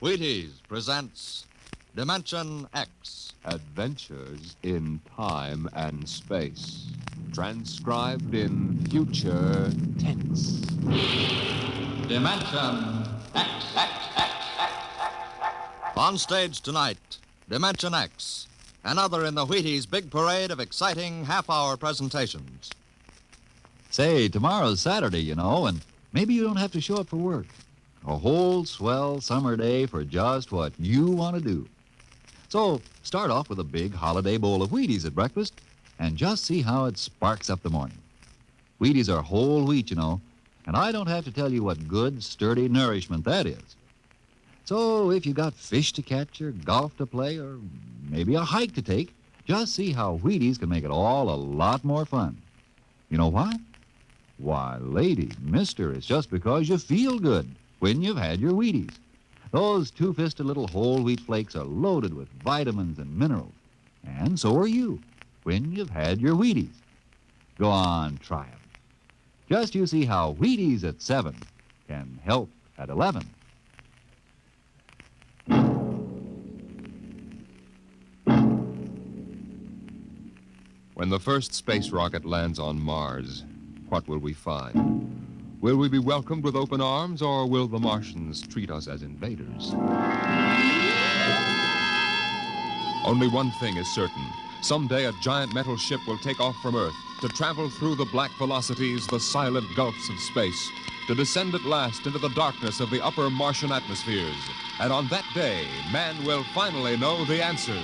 Wheaties presents Dimension X. Adventures in time and space. Transcribed in future tense. Dimension X. On stage tonight, Dimension X. Another in the Wheaties big parade of exciting half-hour presentations. Say, tomorrow's Saturday, you know, and maybe you don't have to show up for work. A whole swell summer day for just what you want to do. So start off with a big holiday bowl of Wheaties at breakfast and just see how it sparks up the morning. Wheaties are whole wheat, you know, and I don't have to tell you what good, sturdy nourishment that is. So if you got fish to catch or golf to play or maybe a hike to take, just see how Wheaties can make it all a lot more fun. You know why? Why, lady, mister, it's just because you feel good when you've had your Wheaties. Those two-fisted little whole wheat flakes are loaded with vitamins and minerals. And so are you when you've had your Wheaties. Go on, try 'em. Just you see how Wheaties at 7 can help at 11. When the first space rocket lands on Mars, what will we find? Will we be welcomed with open arms, or will the Martians treat us as invaders? Only one thing is certain. Someday a giant metal ship will take off from Earth to travel through the black velocities, the silent gulfs of space, to descend at last into the darkness of the upper Martian atmospheres. And on that day, man will finally know the answers.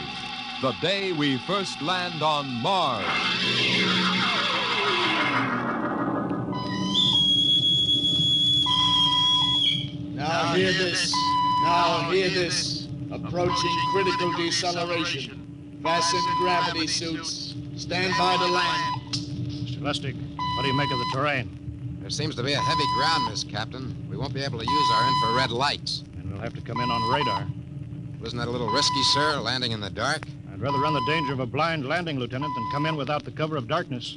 The day we first land on Mars. Now hear this. Now hear this. Approaching critical deceleration. Fasten gravity suits. Stand by to land. Mr. Lustig, what do you make of the terrain? There seems to be a heavy ground, Miss Captain. We won't be able to use our infrared lights. And we'll have to come in on radar. Wasn't that a little risky, sir, landing in the dark? I'd rather run the danger of a blind landing, Lieutenant, than come in without the cover of darkness.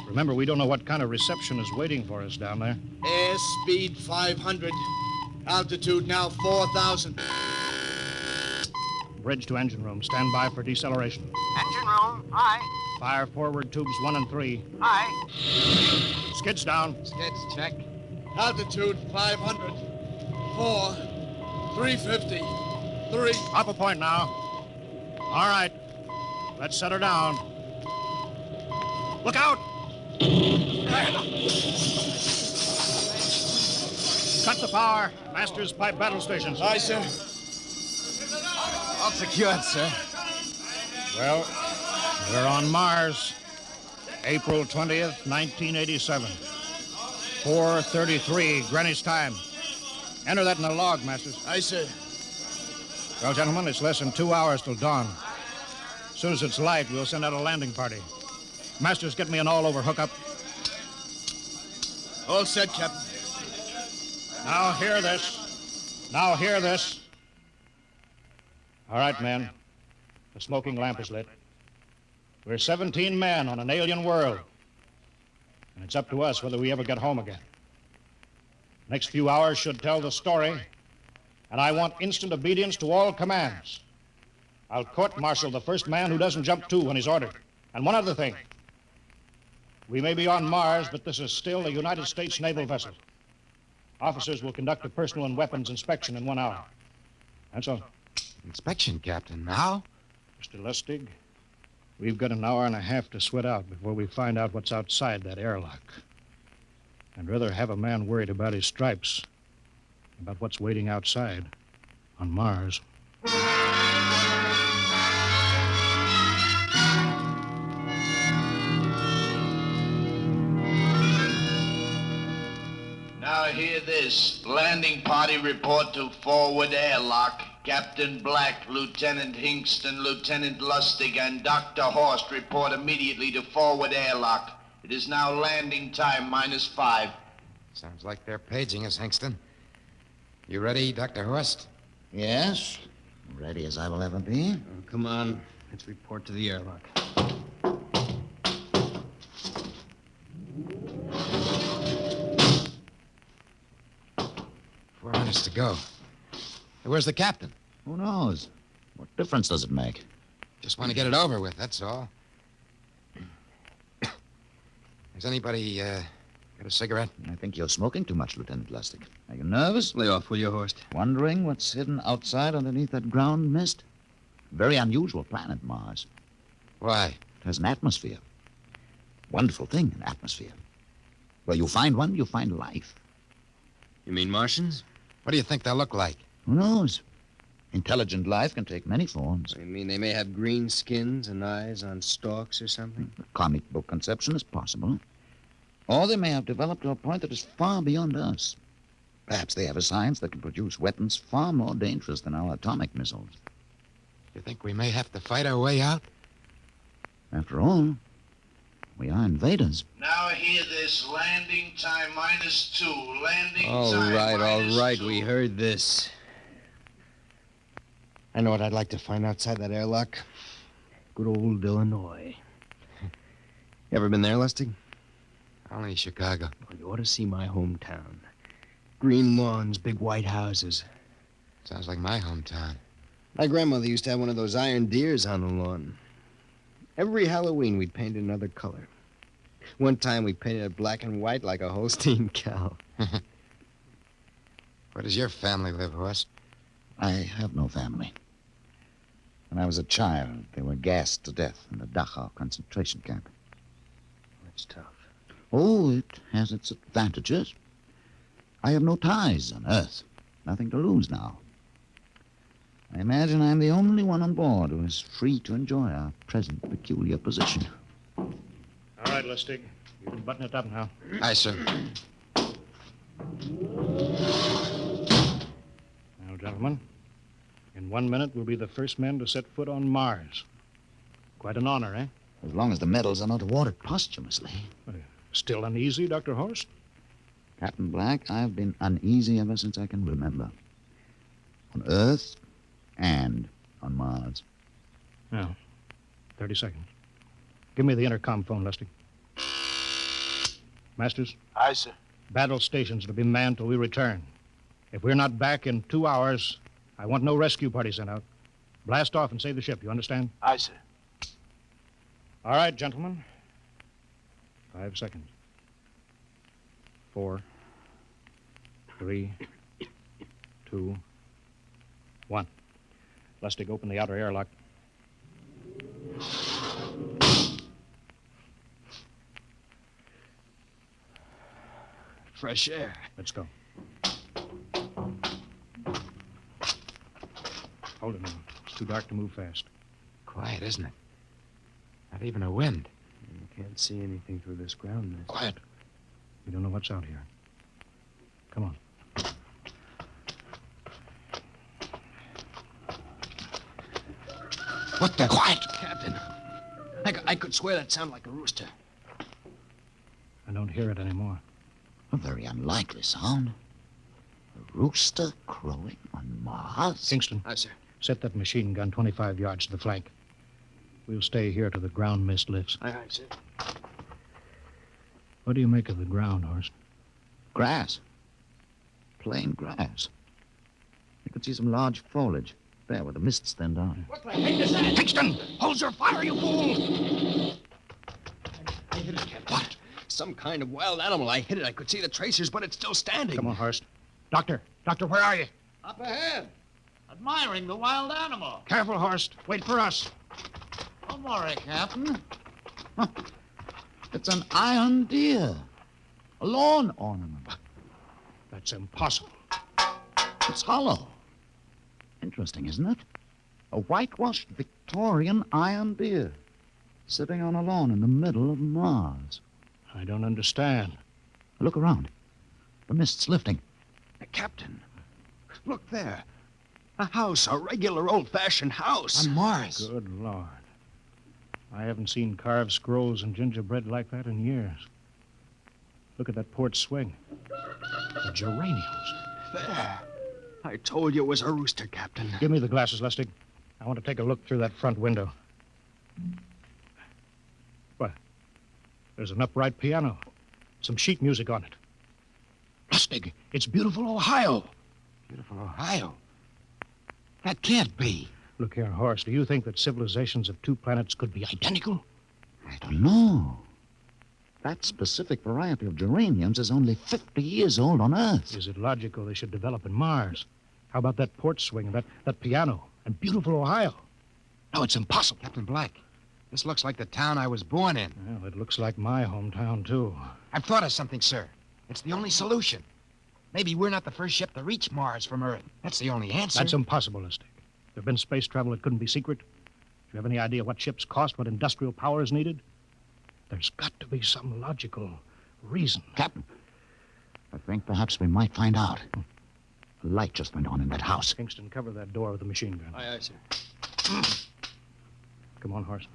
Remember, we don't know what kind of reception is waiting for us down there. Airspeed 500. Altitude now 4,000. Bridge to engine room. Stand by for deceleration. Engine room, aye. Fire forward tubes 1 and 3. Aye. Skids down. Skids, check. Altitude 500. 4. 350. 3. Up a point now. All right. Let's set her down. Look out! Cut the power. Master's pipe battle stations. Aye, sir. All secured, sir. Well, we're on Mars. April 20th, 1987. 4:33 Greenwich time. Enter that in the log, Masters. Aye, sir. Well, gentlemen, it's less than 2 hours till dawn. As soon as it's light, we'll send out a landing party. Masters, get me an all-over hookup. All set, Captain. Now hear this. Now hear this. All right, men. The smoking lamp is lit. We're 17 men on an alien world. And it's up to us whether we ever get home again. Next few hours should tell the story. And I want instant obedience to all commands. I'll court-martial the first man who doesn't jump to when he's ordered. And one other thing. We may be on Mars, but this is still a United States naval vessel. Officers will conduct a personal and weapons inspection in 1 hour. That's all. Inspection, Captain. Now? Mr. Lustig, we've got an hour and a half to sweat out before we find out what's outside that airlock. I'd rather have a man worried about his stripes than about what's waiting outside on Mars. Now hear this. Landing party report to forward airlock. Captain Black, Lieutenant Hingston, Lieutenant Lustig, and Dr. Horst report immediately to forward airlock. It is now landing time -5. Sounds like they're paging us, Hingston. You ready, Dr. Horst? Yes, ready as I will ever be. Come on, let's report to the airlock. 4 minutes to go. Where's the captain? Who knows? What difference does it make? Just want to get it over with, that's all. Has anybody got a cigarette? I think you're smoking too much, Lieutenant Lustig. Are you nervous? Lay off, will you, Horst? Wondering what's hidden outside underneath that ground mist? Very unusual planet, Mars. Why? It has an atmosphere. Wonderful thing, an atmosphere. Where you find one, you find life. You mean Martians? What do you think they'll look like? Who knows? Intelligent life can take many forms. You mean they may have green skins and eyes on stalks or something? The comic book conception is possible. Or they may have developed to a point that is far beyond us. Perhaps they have a science that can produce weapons far more dangerous than our atomic missiles. You think we may have to fight our way out? After all, we are invaders. Now hear this. Landing time -2. Landing All time right, -2. we heard this. I know what I'd like to find outside that airlock. Good old Illinois. You ever been there, Lustig? Only Chicago. Well, you ought to see my hometown. Green lawns, big white houses. Sounds like my hometown. My grandmother used to have one of those iron deers on the lawn. Every Halloween, we'd paint it another color. One time, we painted it black and white like a Holstein cow. Where does your family live, Horst? I have no family. When I was a child, they were gassed to death in the Dachau concentration camp. That's tough. Oh, it has its advantages. I have no ties on Earth. Nothing to lose now. I imagine I'm the only one on board who is free to enjoy our present peculiar position. All right, Lustig. You can button it up now. Aye, sir. Now, gentlemen, in 1 minute, we'll be the first men to set foot on Mars. Quite an honor, eh? As long as the medals are not awarded posthumously. Still uneasy, Dr. Horst? Captain Black, I've been uneasy ever since I can remember. On Earth and on Mars. Now, 30 seconds. Give me the intercom phone, Lustig. Masters? Aye, sir. Battle stations to be manned till we return. If we're not back in 2 hours, I want no rescue party sent out. Blast off and save the ship, you understand? Aye, sir. All right, gentlemen. 5 seconds. 4, 3, 2, 1. Lustig, open the outer airlock. Fresh air. Let's go. Hold it now. It's too dark to move fast. Quiet, isn't it? Not even a wind. You can't see anything through this ground mist. Quiet. We don't know what's out here. Come on. What the? Quiet! Captain, I could swear that sounded like a rooster. I don't hear it anymore. A very unlikely sound. A rooster crowing on Mars? Kingston, Aye, sir. set that machine gun 25 yards to the flank. We'll stay here till the ground mist lifts. Aye, sir. What do you make of the ground, Horst? Grass. Plain grass. You can see some large foliage there where the mists stand down. What the heck is that? Kingston! Hold your fire, you fool! I hit it, Captain. What? Some kind of wild animal. I hit it. I could see the tracers, but it's still standing. Come on, Horst. Doctor, where are you? Up ahead. Admiring the wild animal. Careful, Horst. Wait for us. Don't worry, Captain. Huh. It's an iron deer. A lawn ornament. That's impossible. It's hollow. Interesting, isn't it? A whitewashed Victorian iron deer sitting on a lawn in the middle of Mars. I don't understand. Look around. The mist's lifting. Captain, look there. A house, a regular old-fashioned house. On Mars. Good Lord. I haven't seen carved scrolls and gingerbread like that in years. Look at that port swing. The geraniums. There. I told you it was a rooster, Captain. Give me the glasses, Lustig. I want to take a look through that front window. What? There's an upright piano. Some sheet music on it. Lustig, it's beautiful Ohio. Beautiful Ohio. That can't be. Look here, Horace, do you think that civilizations of two planets could be identical? I don't know. That specific variety of geraniums is only 50 years old on Earth. Is it logical they should develop in Mars? How about that porch swing, that piano, and beautiful Ohio? No, it's impossible. Captain Black, this looks like the town I was born in. Well, it looks like my hometown, too. I've thought of something, sir. It's the only solution. Maybe we're not the first ship to reach Mars from Earth. That's the only answer. That's impossible, Lustig. If there'd been space travel, it couldn't be secret. Do you have any idea what ships cost, what industrial power is needed? There's got to be some logical reason. Captain, I think perhaps we might find out. A light just went on in that house. Kingston, cover that door with a machine gun. Aye, sir. Come on, Horace.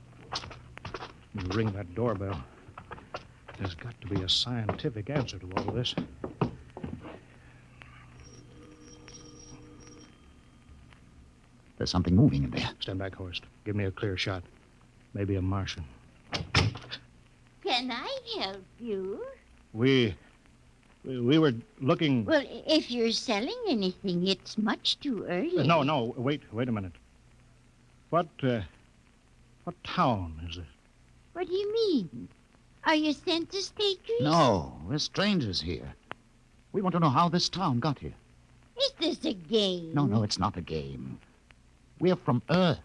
You ring that doorbell. There's got to be a scientific answer to all of this. There's something moving in there. Stand back, Horace. Give me a clear shot. Maybe a Martian. Can I help you? We were looking... Well, if you're selling anything, it's much too early. No, wait a minute. What town is this? What do you mean? Are you census takers? No, we're strangers here. We want to know how this town got here. Is this a game? No, it's not a game. We're from Earth.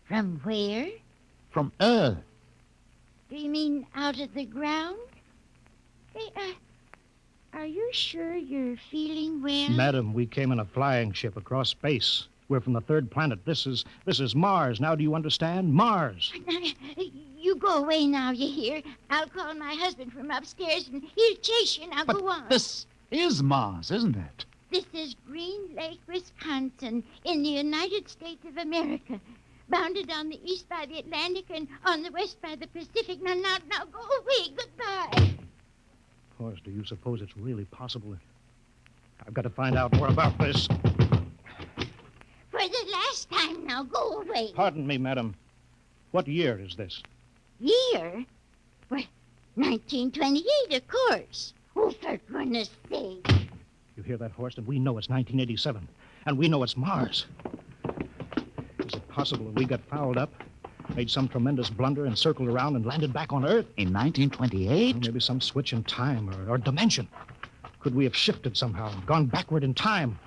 From where? From Earth. Do you mean out of the ground? Hey, are you sure you're feeling well? Madam, we came in a flying ship across space. We're from the third planet. This is Mars. Now do you understand? Mars. You go away now, you hear? I'll call my husband from upstairs and he'll chase you. Now But go on. this is Mars, isn't it? This is Green Lake, Wisconsin, in the United States of America. Bounded on the east by the Atlantic and on the west by the Pacific. Now, go away. Goodbye. Horace, do you suppose it's really possible? I've got to find out more about this. For the last time now, go away. Pardon me, madam. What year is this? Year? Well, 1928, of course. Oh, for goodness sake. You hear that, Horst? And we know it's 1987. And we know it's Mars. Is it possible that we got fouled up, made some tremendous blunder, and circled around and landed back on Earth? In 1928? Or maybe some switch in time or dimension. Could we have shifted somehow and gone backward in time?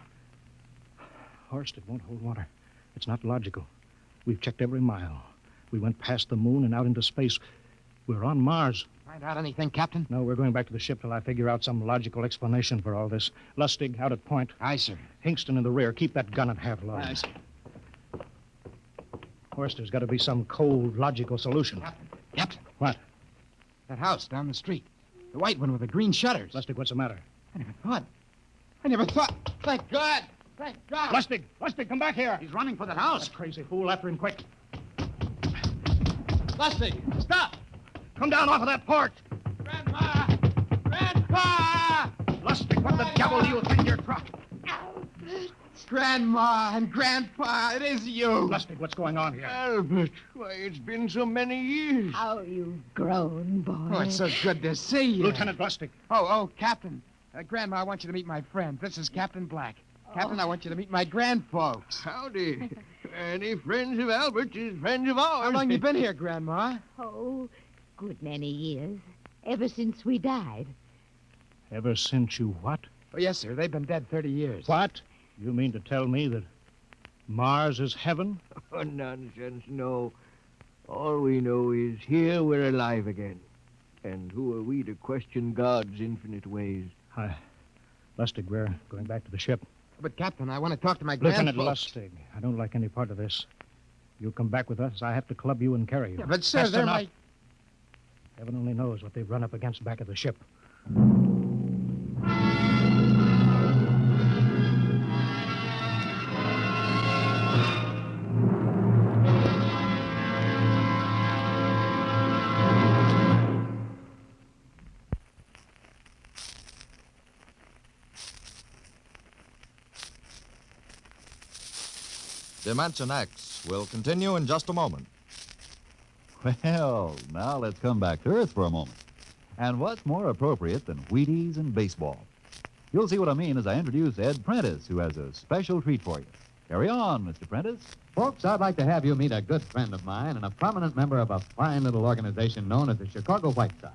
Horst, it won't hold water. It's not logical. We've checked every mile. We went past the moon and out into space. We're on Mars. Find out anything, Captain? No, we're going back to the ship till I figure out some logical explanation for all this. Lustig, out at point. Aye, sir. Hingston in the rear. Keep that gun at half load. Aye, sir. Horst, there's got to be some cold, logical solution. Captain. What? That house down the street. The white one with the green shutters. Lustig, what's the matter? I never thought. Thank God. Thank God. Lustig, come back here. He's running for that house. That crazy fool, after him quick. Lustig, stop. Come down off of that porch. Grandma! Grandpa! Lustig, what the devil do you think you're truck? Grandma and Grandpa, it is you. Lustig, what's going on here? Albert, why, it's been so many years. How you've grown, boy. Oh, it's so good to see you. Lieutenant Lustig. Oh, Captain. Grandma, I want you to meet my friend. This is Captain Black. Captain, I want you to meet my grandfolks. Howdy. Any friends of Albert's is friends of ours. How long you been here, Grandma? Oh, good many years. Ever since we died. Ever since you what? Oh, yes, sir. They've been dead 30 years. What? You mean to tell me that Mars is heaven? Oh, nonsense, no. All we know is here we're alive again. And who are we to question God's infinite ways? Lustig, we're going back to the ship. But, Captain, I want to talk to my Lieutenant grandfolks. Lustig, I don't like any part of this. You'll come back with us. I have to club you and carry you. Yeah, but, sir, That's they're enough. my... Heaven only knows what they've run up against back of the ship. Dimension X will continue in just a moment. Well, now let's come back to Earth for a moment. And what's more appropriate than Wheaties and baseball? You'll see what I mean as I introduce Ed Prentice, who has a special treat for you. Carry on, Mr. Prentice. Folks, I'd like to have you meet a good friend of mine and a prominent member of a fine little organization known as the Chicago White Sox,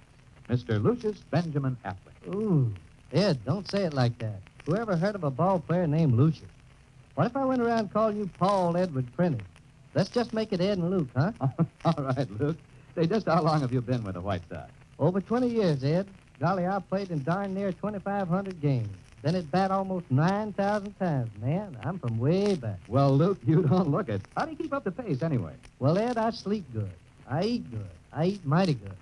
Mr. Lucius Benjamin Appling. Ooh, Ed, don't say it like that. Whoever heard of a ball player named Lucius? What if I went around calling you Paul Edward Prentice? Let's just make it Ed and Luke, huh? All right, Luke. Say, just how long have you been with the White Sox? Over 20 years, Ed. Golly, I played in darn near 2,500 games. Been at bat almost 9,000 times. Man, I'm from way back. Well, Luke, you don't look it. How do you keep up the pace, anyway? Well, Ed, I sleep good. I eat good. I eat mighty good.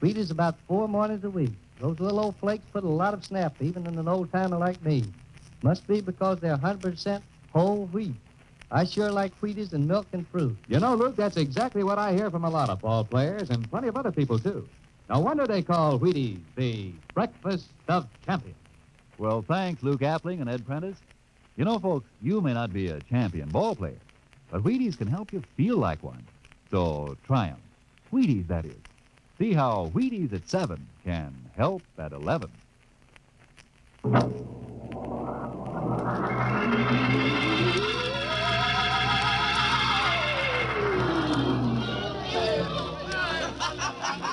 Wheaties about 4 mornings a week. Those little old flakes put a lot of snap, even in an old-timer like me. Must be because they're 100% whole wheat. I sure like Wheaties and milk and fruit. You know, Luke, that's exactly what I hear from a lot of ball players and plenty of other people, too. No wonder they call Wheaties the breakfast of champions. Well, thanks, Luke Appling and Ed Prentice. You know, folks, you may not be a champion ball player, but Wheaties can help you feel like one. So try 'em. Wheaties, that is. See how Wheaties at 7 can help at 11.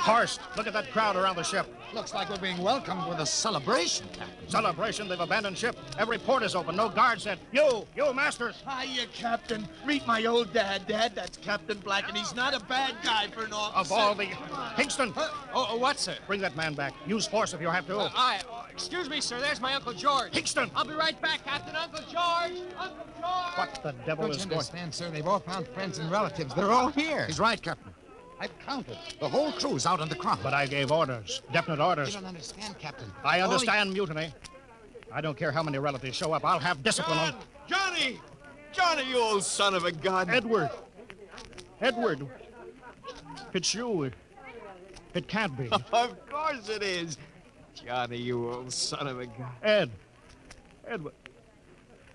Horst, look at that crowd around the ship. Looks like we're being welcomed with a celebration, Captain. Celebration, they've abandoned ship. Every port is open, no guards set. You, Masters. Hiya, Captain. Meet my old dad. Dad, that's Captain Black, and he's not a bad guy for an officer. Of all the... Hingston! What, sir? Bring that man back. Use force if you have to. Excuse me, sir. There's my Uncle George. Hingston! I'll be right back, Captain. Uncle George! Uncle George! What the devil Don't is you going... understand, sir? They've all found friends and relatives. They're all here. He's right, Captain. I've counted. The whole crew's out on the crop. But I gave orders. Definite You orders. don't understand, Captain. I understand mutiny. I don't care how many relatives show up. I'll have discipline on... Johnny! Johnny, you old son of a gun. Edward! It's you. It can't be. Of course it is. Johnny, you old son of a gun. Edward.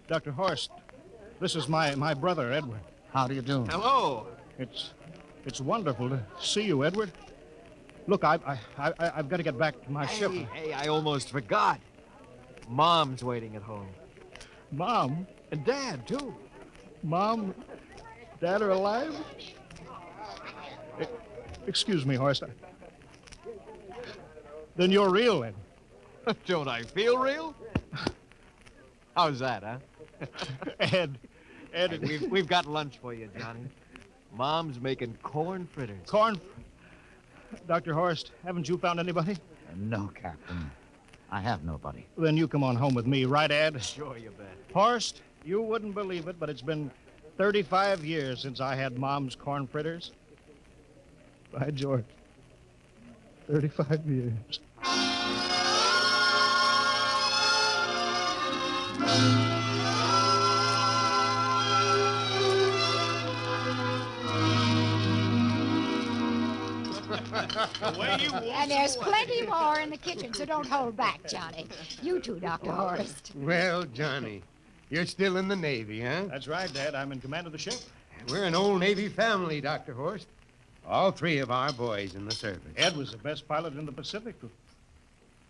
Dr. Horst, this is my brother, Edward. How do you do? Hello. It's wonderful to see you, Edward. Look, I've got to get back to my ship. Hey, I almost forgot. Mom's waiting at home. Mom? And Dad, too. Mom, Dad are alive? Excuse me, Horst. Then you're real, Ed. Don't I feel real? How's that, huh? Ed, Hey, we've got lunch for you, Johnny. Mom's making corn fritters. Dr. Horst, haven't you found anybody? No, Captain. I have nobody. Then you come on home with me, right, Ed? Sure, you bet. Horst, you wouldn't believe it, but it's been 35 years since I had Mom's corn fritters. By George. 35 years. And there's plenty more in the kitchen, so don't hold back, Johnny. You too, Dr. Horst. Well, Johnny, you're still in the Navy, huh? That's right, Dad. I'm in command of the ship. We're an old Navy family, Dr. Horst. All 3 of our boys in the service. Ed was the best pilot in the Pacific.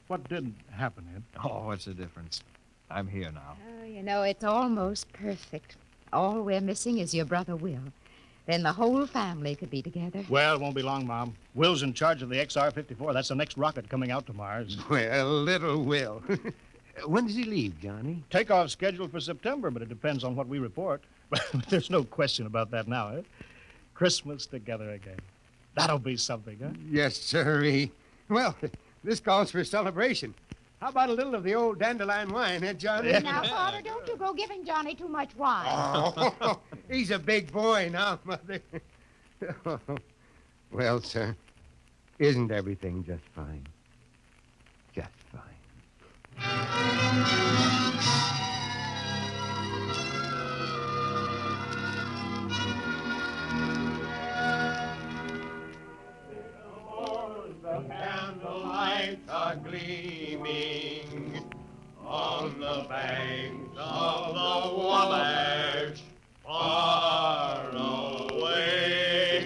What did happen, Ed? Oh, what's the difference? I'm here now. Oh, you know, it's almost perfect. All we're missing is your brother Will. Then the whole family could be together. Well, it won't be long, Mom. Will's in charge of the XR-54. That's the next rocket coming out to Mars. Well, little Will. When does he leave, Johnny? Takeoff scheduled for September, but it depends on what we report. There's no question about that now, eh? Christmas together again. That'll be something, huh? Yes, sirree. Well, this calls for celebration. How about a little of the old dandelion wine, eh, Johnny? Now, Father, don't you go giving Johnny too much wine. Oh, he's a big boy now, Mother. Well, sir, isn't everything just fine? Just fine. The candlelights are gleaming on the banks of the Wabash, far away.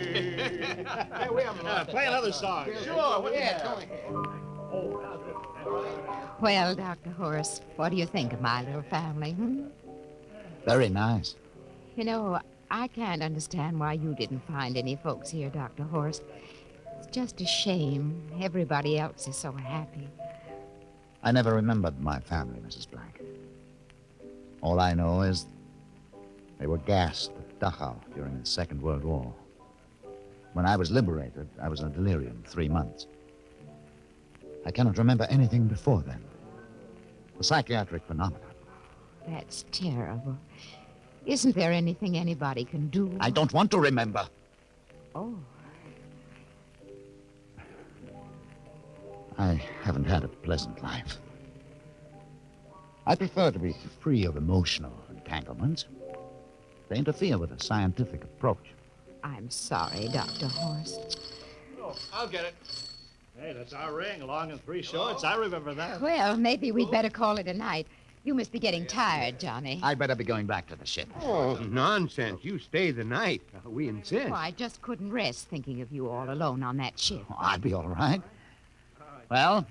Hey, we have play another song. Sure, yeah. go ahead. Well, Dr. Horst, what do you think of my little family, Very nice. You know, I can't understand why you didn't find any folks here, Dr. Horst. It's just a shame. Everybody else is so happy. I never remembered my family, Mrs. Black. All I know is they were gassed at Dachau during the Second World War. When I was liberated, I was in delirium 3 months. I cannot remember anything before then. A psychiatric phenomenon. That's terrible. Isn't there anything anybody can do? I don't want to remember. Oh. I haven't had a pleasant life. I prefer to be free of emotional entanglements. They interfere with a scientific approach. I'm sorry, Dr. Horst. Oh, I'll get it. Hey, that's our ring, long and 3 shorts. I remember that. Well, maybe we'd better call it a night. You must be getting tired, Johnny. I'd better be going back to the ship. Oh, nonsense. You stay the night. We insist. Oh, I just couldn't rest thinking of you all alone on that ship. Oh, I'll be all right. Well,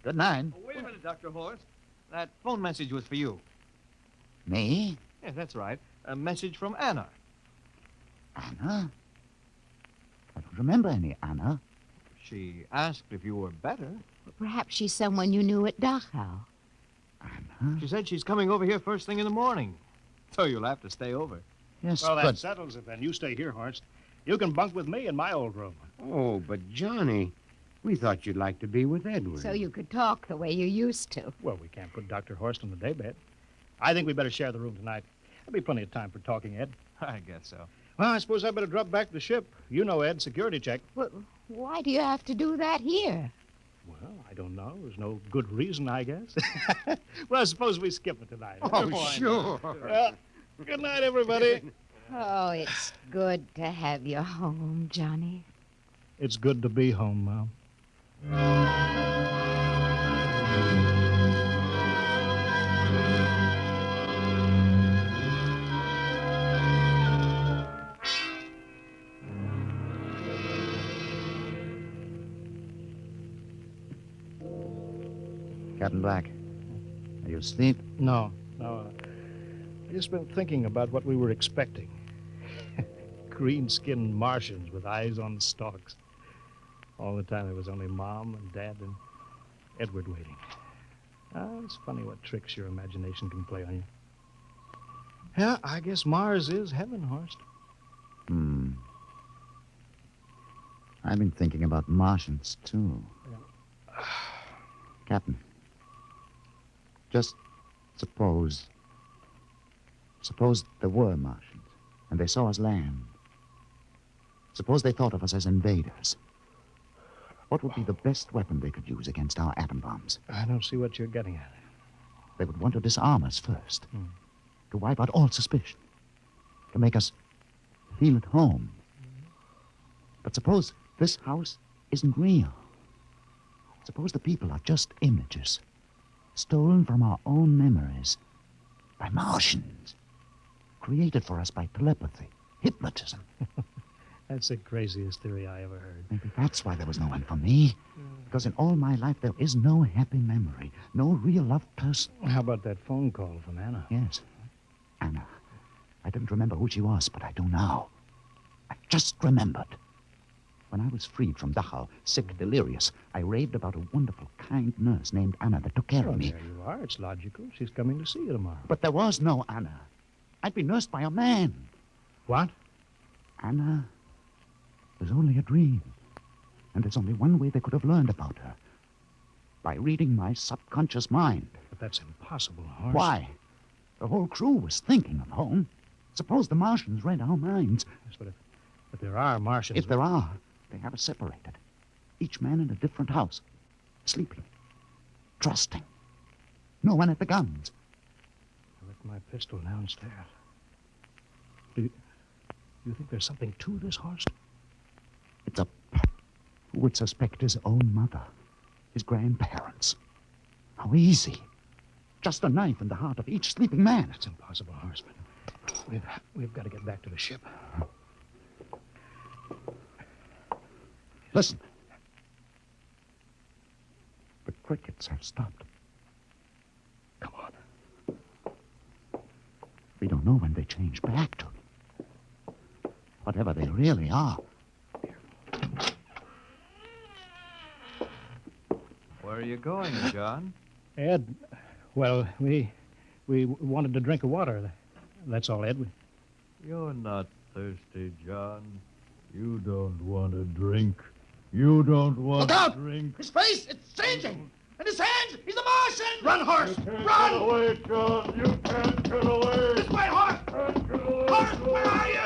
good night. Oh, wait a minute, Dr. Horst. That phone message was for you. Me? Yeah, that's right. A message from Anna. Anna? I don't remember any Anna. She asked if you were better. Perhaps she's someone you knew at Dachau. Anna? She said she's coming over here first thing in the morning. So you'll have to stay over. Yes, Well, that but... settles it then. You stay here, Horst. You can bunk with me in my old room. Oh, but Johnny, we thought you'd like to be with Edward. So you could talk the way you used to. Well, we can't put Dr. Horst in the daybed. I think we better share the room tonight. There'll be plenty of time for talking, Ed. I guess so. Well, I suppose I better drop back to the ship. You know, Ed, security check. Well, why do you have to do that here? Well, I don't know. There's no good reason, I guess. Well, suppose we skip it tonight. Oh, Why sure. not? Well, good night, everybody. Oh, it's good to have you home, Johnny. It's good to be home, Mom. Captain Black, are you asleep? No. I just been thinking about what we were expecting. Green-skinned Martians with eyes on stalks. All the time there was only Mom and Dad and Edward waiting. It's funny what tricks your imagination can play on you. Yeah, I guess Mars is heaven, Horst. I've been thinking about Martians, too. Yeah. Captain, just suppose there were Martians, and they saw us land. Suppose they thought of us as invaders. What would be the best weapon they could use against our atom bombs? I don't see what you're getting at. They would want to disarm us first, to wipe out all suspicion, to make us feel at home. But suppose this house isn't real. Suppose the people are just images, stolen from our own memories by Martians, created for us by telepathy, hypnotism. That's the craziest theory I ever heard. Maybe that's why there was no one for me. Because in all my life, there is no happy memory, no real loved person. How about that phone call from Anna? Yes, Anna. I didn't remember who she was, but I do now. I just remembered. When I was freed from Dachau, sick, delirious, I raved about a wonderful, kind nurse named Anna that took care of me. There you are. It's logical. She's coming to see you tomorrow. But there was no Anna. I'd been nursed by a man. What? Anna was only a dream. And there's only one way they could have learned about her. By reading my subconscious mind. But that's impossible, Horst. Why? The whole crew was thinking of home. Suppose the Martians read our minds. Yes, but if there are Martians... If there are, they have us separated. Each man in a different house. Sleeping. Trusting. No one at the guns. I left my pistol downstairs. Do you think there's something to this, Horst? It's a... Who would suspect his own mother? His grandparents? How easy. Just a knife in the heart of each sleeping man. It's impossible, Horst. We've got to get back to the ship. Listen. The crickets have stopped. Come on. We don't know when they change back to. Whatever they really are. Where are you going, John? Ed, well, we wanted to drink of water. That's all, Ed. You're not thirsty, John. You don't want to drink. You don't want Look out! to drink. His face, it's changing! And his hands, he's a Martian! Run, horse! Run! Get away, John. You can't get away. This way, horse! Horse, where are you?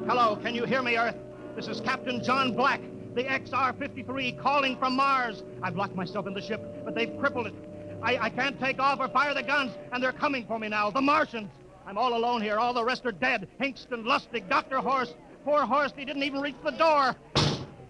Hello, can you hear me, Earth? This is Captain John Black, the XR-53, calling from Mars. I've locked myself in the ship, but they've crippled it. I can't take off or fire the guns, and they're coming for me now, the Martians. I'm all alone here. All the rest are dead. Hingston, Lustig, Dr. Horst. Poor Horst, he didn't even reach the door.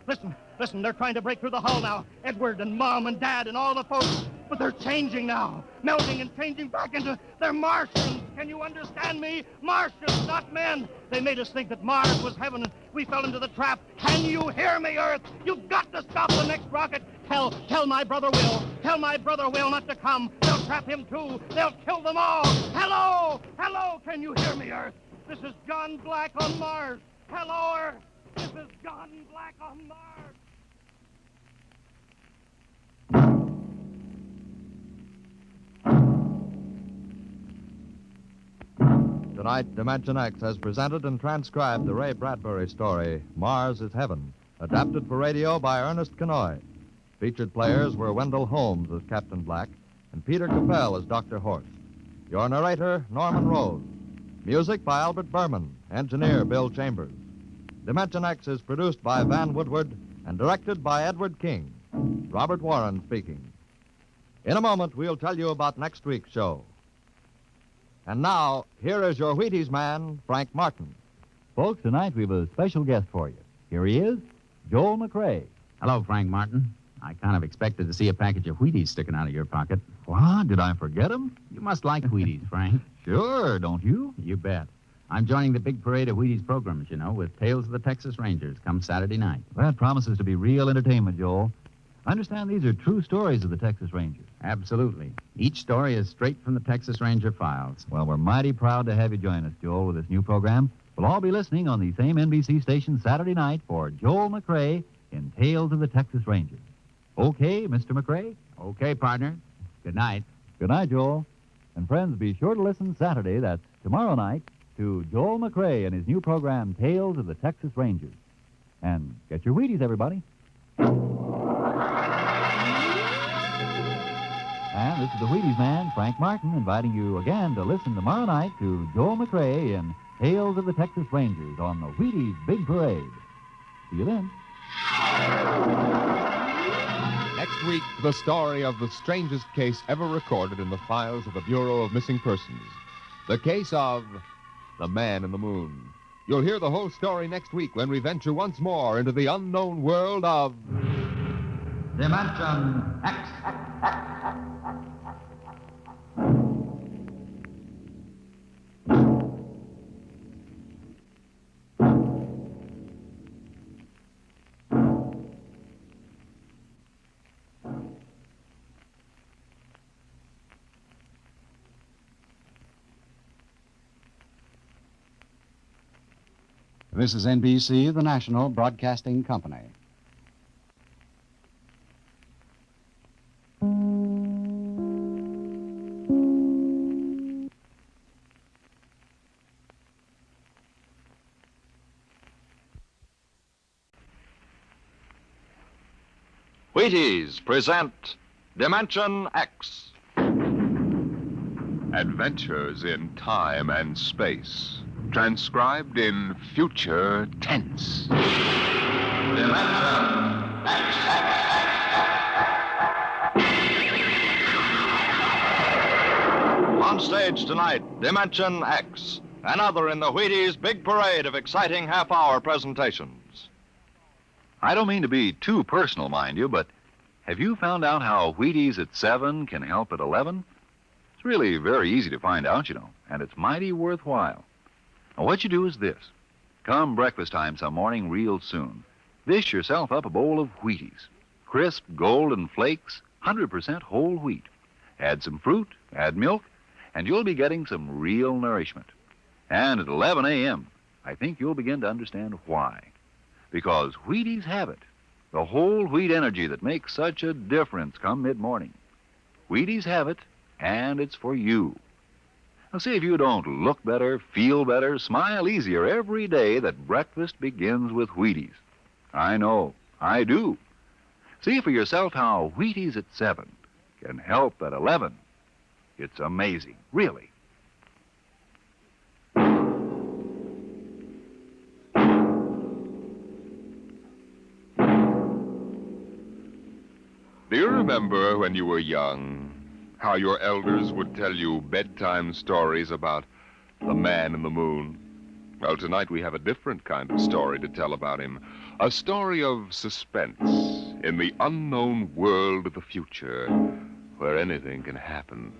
Listen, they're trying to break through the hull now. Edward and Mom and Dad and all the folks. But they're changing now, melting and changing back into... They're Martians. Can you understand me? Martians, not men. They made us think that Mars was heaven, and we fell into the trap. Can you hear me, Earth? You've got to stop the next rocket. Tell my brother Will. Tell my brother Will not to come. They'll trap him, too. They'll kill them all. Hello, can you hear me, Earth? This is John Black on Mars. Hello, Earth. This is John Black on Mars. Tonight, Dimension X has presented and transcribed the Ray Bradbury story, Mars is Heaven, adapted for radio by Ernest Kenoy. Featured players were Wendell Holmes as Captain Black and Peter Capell as Dr. Horst. Your narrator, Norman Rose. Music by Albert Berman, engineer Bill Chambers. Dimension X is produced by Van Woodward and directed by Edward King. Robert Warren speaking. In a moment, we'll tell you about next week's show. And now, here is your Wheaties man, Frank Martin. Folks, tonight we have a special guest for you. Here he is, Joel McRae. Hello, Frank Martin. I kind of expected to see a package of Wheaties sticking out of your pocket. What? Did I forget him? You must like Wheaties, Frank. Sure, don't you? You bet. I'm joining the big parade of Wheaties programs, you know, with Tales of the Texas Rangers come Saturday night. That promises to be real entertainment, Joel. I understand these are true stories of the Texas Rangers. Absolutely. Each story is straight from the Texas Ranger files. Well, we're mighty proud to have you join us, Joel, with this new program. We'll all be listening on the same NBC station Saturday night for Joel McRae in Tales of the Texas Rangers. Okay, Mr. McRae? Okay, partner. Good night. Good night, Joel. And friends, be sure to listen Saturday, that's tomorrow night, to Joel McRae and his new program, Tales of the Texas Rangers. And get your Wheaties, everybody. And this is the Wheaties man, Frank Martin, inviting you again to listen tomorrow night to Joel McRae in Tales of the Texas Rangers on the Wheaties Big Parade. See you then. Next week, the story of the strangest case ever recorded in the files of the Bureau of Missing Persons. The case of the Man in the Moon. You'll hear the whole story next week when we venture once more into the unknown world of... Dimension X. This is NBC, the national broadcasting company. Wheaties present Dimension X. Adventures in time and space, transcribed in future tense. Dimension X. On stage tonight, Dimension X, another in the Wheaties big parade of exciting half-hour presentations. I don't mean to be too personal, mind you, but have you found out how Wheaties at 7 can help at 11? It's really very easy to find out, you know, and it's mighty worthwhile. Now, what you do is this. Come breakfast time some morning real soon, dish yourself up a bowl of Wheaties. Crisp, golden flakes, 100% whole wheat. Add some fruit, add milk, and you'll be getting some real nourishment. And at 11 a.m., I think you'll begin to understand why. Because Wheaties have it. The whole wheat energy that makes such a difference come mid-morning. Wheaties have it, and it's for you. Now, see if you don't look better, feel better, smile easier every day that breakfast begins with Wheaties. I know, I do. See for yourself how Wheaties at 7 can help at 11. It's amazing, really. Do you remember when you were young, how your elders would tell you bedtime stories about the man in the moon? Well, tonight we have a different kind of story to tell about him. A story of suspense in the unknown world of the future, where anything can happen.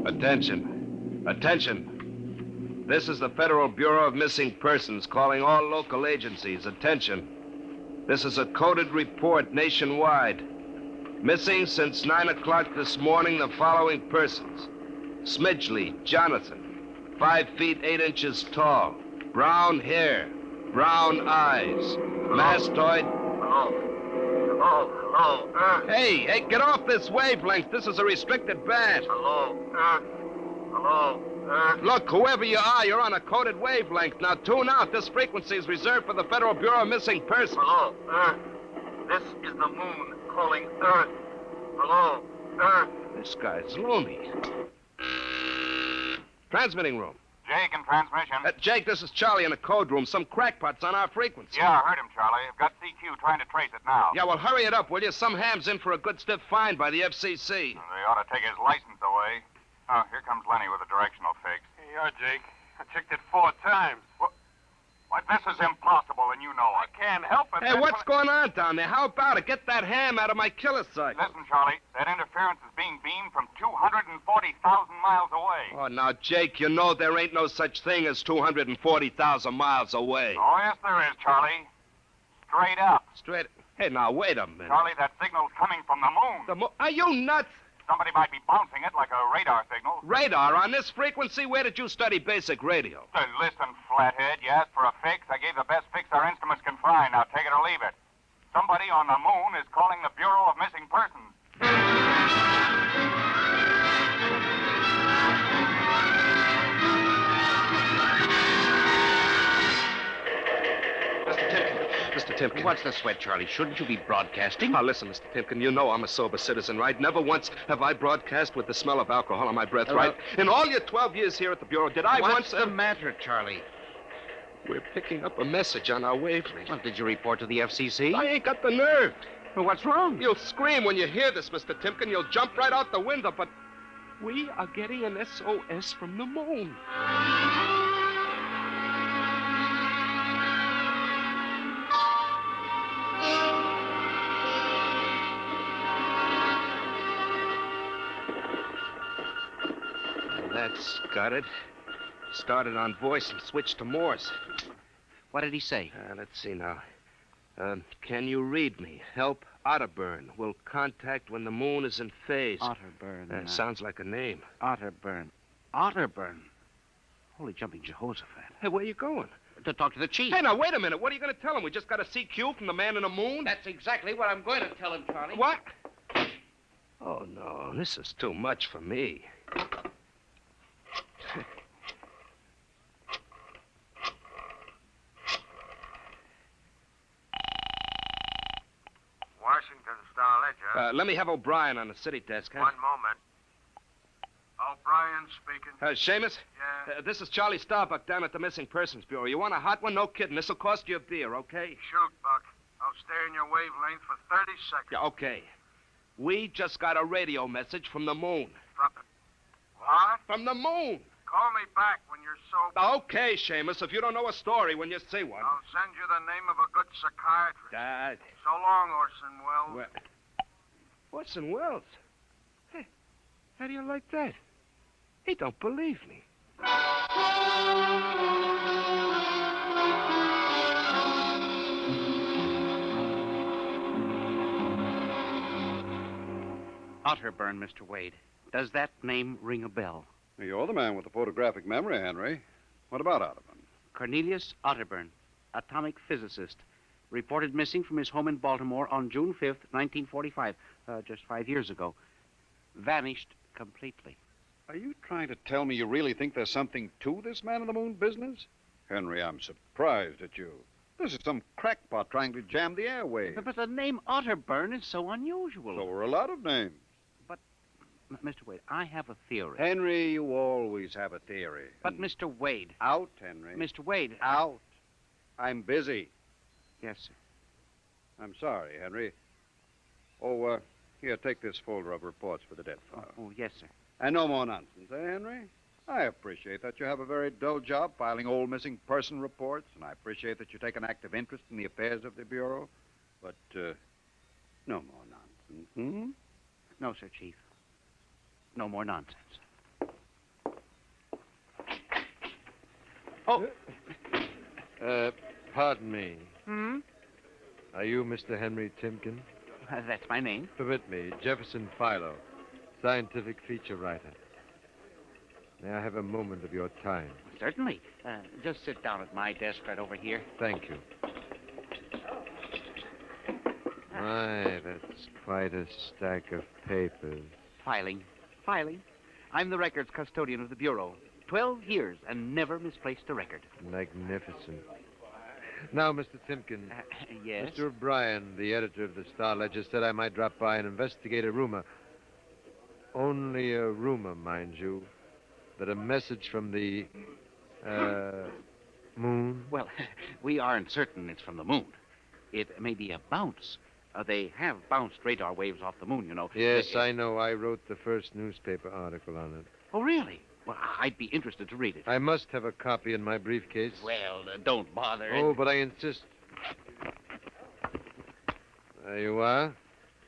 Attention. Attention. This is the Federal Bureau of Missing Persons calling all local agencies. Attention. This is a coded report nationwide. Missing since 9 o'clock this morning the following persons. Smidgley, Jonathan, 5 feet 8 inches tall, brown hair, brown eyes, mastoid. Hello. Hey, get off this wavelength. This is a restricted band. Hello. Look, whoever you are, you're on a coded wavelength. Now tune out. This frequency is reserved for the Federal Bureau of Missing Persons. Hello, Earth. This is the moon calling Earth. Hello, Earth. This guy's loony. Transmitting room. Jake in transmission. Jake, this is Charlie in the code room. Some crackpot's on our frequency. Yeah, I heard him, Charlie. I've got CQ trying to trace it now. Yeah, well, hurry it up, will you? Some ham's in for a good stiff fine by the FCC. They ought to take his license away. Oh, here comes Lenny with a directional fix. Here you are, Jake. I checked it 4 times. Why, this is impossible, and you know it. I can't help it. Hey, what's going on down there? How about it? Get that ham out of my killer sight. Listen, Charlie, that interference is being beamed from 240,000 miles away. Oh, now, Jake, you know there ain't no such thing as 240,000 miles away. Oh, yes, there is, Charlie. Straight up. Straight? Hey, now, wait a minute. Charlie, that signal's coming from the moon. The moon? Are you nuts? Somebody might be bouncing it like a radar signal. Radar on this frequency? Where did you study basic radio? Listen, flathead, you asked for a fix. I gave the best fix our instruments can find. Now take it or leave it. Somebody on the moon is calling the Bureau of Missing Persons. Mr. Timken. What's the sweat, Charlie? Shouldn't you be broadcasting? Now, listen, Mr. Timken, you know I'm a sober citizen, right? Never once have I broadcast with the smell of alcohol on my breath, right? In all your 12 years here at the Bureau, did I What's once... the matter, Charlie? We're picking up a message on our wavelength. Well, did you report to the FCC? I ain't got the nerve. Well, what's wrong? You'll scream when you hear this, Mr. Timken. You'll jump right out the window, but we are getting an SOS from the moon. That's got it. Started on voice and switched to Morse. What did he say? Let's see now. Can you read me? Help Otterburn. Will contact when the moon is in phase. Otterburn. Sounds like a name. Otterburn. Otterburn. Holy jumping Jehoshaphat. Hey, where you going? To talk to the chief. Hey, now, wait a minute. What are you going to tell him? We just got a CQ from the man in the moon? That's exactly what I'm going to tell him, Charlie. What? Oh, no. This is too much for me. Washington Star-Ledger. Let me have O'Brien on the city desk, huh? One moment. O'Brien speaking. Seamus? Yeah? This is Charlie Starbuck down at the Missing Persons Bureau. You want a hot one? No kidding. This'll cost you a beer, okay? Shoot, Buck. I'll stay in your wavelength for 30 seconds. Yeah, okay. We just got a radio message from the moon. What? From the moon. Call me back when you're sober. Okay, Seamus, if you don't know a story when you see one. I'll send you the name of a good psychiatrist. So long, Orson Welles. Orson Welles? Hey, How do you like that? He don't believe me. Otterburn, Mr. Wade. Does that name ring a bell? You're the man with the photographic memory, Henry. What about Otterburn? Cornelius Otterburn, atomic physicist, reported missing from his home in Baltimore on June 5th, 1945, just 5 years ago. Vanished completely. Are you trying to tell me you really think there's something to this man-on-the-moon business? Henry, I'm surprised at you. This is some crackpot trying to jam the airwaves. But the name Otterburn is so unusual. So are a lot of names. Mr. Wade, I have a theory. Henry, you always have a theory. But, Mr. Wade. Out, Henry. Mr. Wade. Out. I'm busy. Yes, sir. I'm sorry, Henry. Oh, here, take this folder of reports for the death file. Oh, yes, sir. And no more nonsense, eh, Henry? I appreciate that you have a very dull job filing old missing person reports, and I appreciate that you take an active interest in the affairs of the Bureau. But, no more nonsense, hmm? No, sir, Chief. No more nonsense. Oh! Pardon me. Hmm? Are you Mr. Henry Timken? That's my name. Permit me, Jefferson Philo, scientific feature writer. May I have a moment of your time? Certainly. Just sit down at my desk right over here. Thank you. My, that's quite a stack of papers. Filing. I'm the records custodian of the Bureau. 12 years and never misplaced a record. Magnificent. Now, Mr. Timken. Yes? Mr. O'Brien, the editor of the Star Ledger, said I might drop by and investigate a rumor. Only a rumor, mind you, that a message from the, moon? Well, we aren't certain it's from the moon. It may be a bounce. They have bounced radar waves off the moon, you know. Yes, I know. I wrote the first newspaper article on it. Oh, really? Well, I'd be interested to read it. I must have a copy in my briefcase. Well, don't bother. Oh, but I insist. There you are.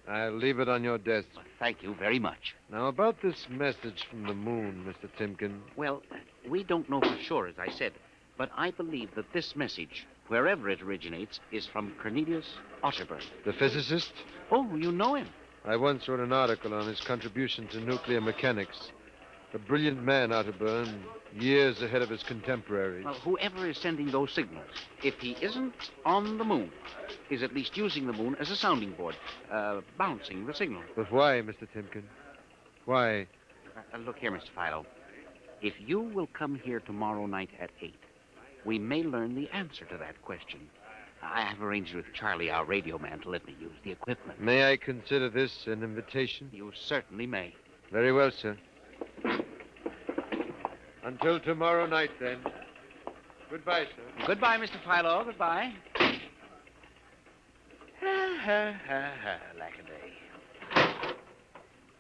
I'll leave it on your desk. Well, thank you very much. Now, about this message from the moon, Mr. Timken. Well, we don't know for sure, as I said, but I believe that this message, wherever it originates, is from Cornelius Otterburn. The physicist? Oh, you know him. I once wrote an article on his contribution to nuclear mechanics. A brilliant man, Otterburn, years ahead of his contemporaries. Well, whoever is sending those signals, if he isn't on the moon, is at least using the moon as a sounding board, bouncing the signal. But why, Mr. Timken? Why? Look here, Mr. Philo. If you will come here tomorrow night at 8, we may learn the answer to that question. I have arranged with Charlie, our radio man, to let me use the equipment. May I consider this an invitation? You certainly may. Very well, sir. Until tomorrow night, then. Goodbye, sir. Goodbye, Mr. Philo. Goodbye. Lack-a-day.